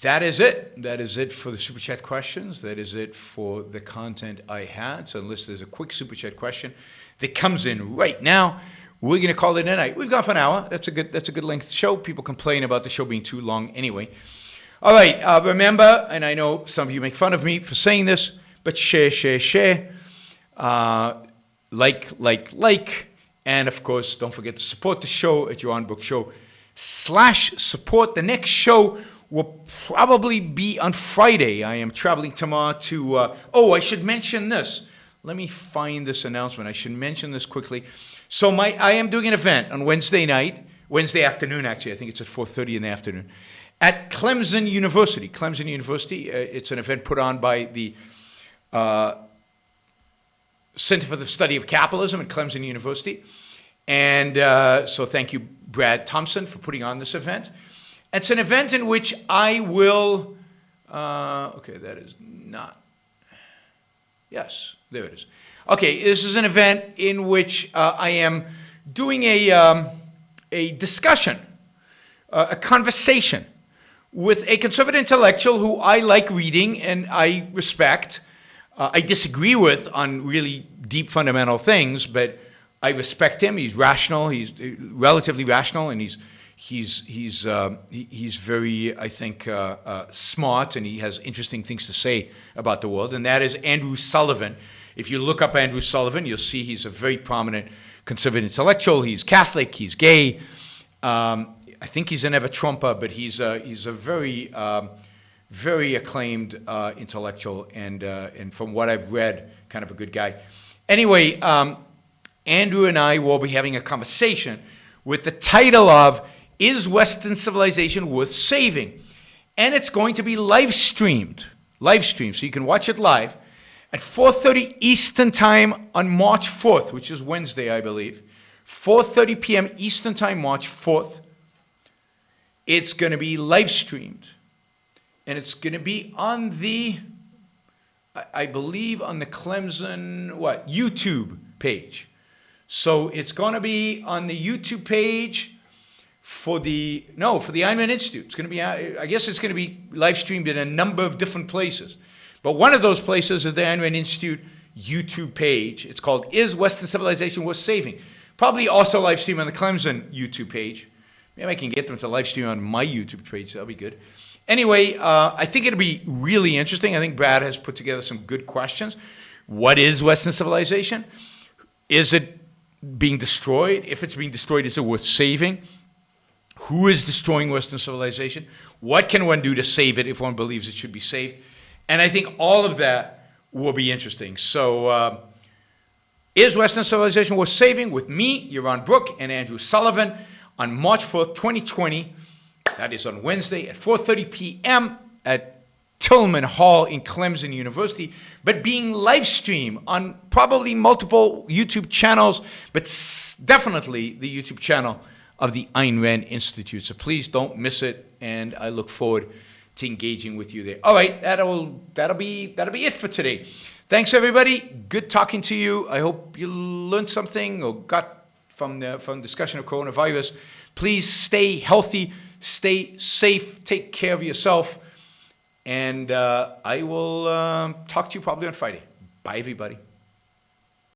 That is it. That is it for the Super Chat questions. That is it for the content I had. So unless there's a quick Super Chat question that comes in right now, we're going to call it a night. We've gone for an hour. That's a good length show. People complain about the show being too long anyway. All right. Remember, and I know some of you make fun of me for saying this, but share. Like. And, of course, don't forget to support the show at Yaron Brook Show /support. The next show will probably be on Friday. I am traveling tomorrow to, I should mention this. Let me find this announcement. I should mention this quickly. So I am doing an event on Wednesday afternoon, actually. I think it's at 4:30 in the afternoon, at Clemson University. Clemson University, it's an event put on by the Center for the Study of Capitalism at Clemson University. And so thank you, Brad Thompson, for putting on this event. It's an event in which I will, that is not, yes, there it is. Okay, this is an event in which I am doing a discussion, a conversation with a conservative intellectual who I like reading and I respect. I disagree with on really deep fundamental things, but I respect him. He's rational. He's relatively rational, and he's very, I think, smart, and he has interesting things to say about the world. And that is Andrew Sullivan. If you look up Andrew Sullivan, you'll see he's a very prominent conservative intellectual. He's Catholic. He's gay. I think he's an ever-Trumper, but he's a very very acclaimed intellectual, and from what I've read, kind of a good guy. Anyway, Andrew and I will be having a conversation with the title of "Is Western Civilization Worth Saving?" And it's going to be live streamed, so you can watch it live at 4:30 Eastern Time on March 4th, which is Wednesday, I believe. 4:30 p.m. Eastern Time, March 4th. It's going to be live streamed. And it's going to be on the, I believe, on the Clemson, YouTube page. So it's going to be on the YouTube page for the Einman Institute. It's going to be, I guess it's going to be live streamed in a number of different places. But one of those places is the Einman Institute YouTube page. It's called "Is Western Civilization Worth Saving?" Probably also live streamed on the Clemson YouTube page. Maybe I can get them to live stream on my YouTube page. That'll be good. Anyway, I think it'll be really interesting. I think Brad has put together some good questions. What is Western civilization? Is it being destroyed? If it's being destroyed, is it worth saving? Who is destroying Western civilization? What can one do to save it if one believes it should be saved? And I think all of that will be interesting. So, is Western civilization worth saving? With me, Yaron Brook, and Andrew Sullivan on March 4th, 2020. That is on Wednesday at 4:30 p.m. at Tillman Hall in Clemson University, but being live streamed on probably multiple YouTube channels, but definitely the YouTube channel of the Ayn Rand Institute. So please don't miss it, and I look forward to engaging with you there. All right, that'll be it for today. Thanks, everybody. Good talking to you. I hope you learned something or got from discussion of coronavirus. Please stay healthy, stay safe, take care of yourself, and I will talk to you probably on Friday. Bye, everybody.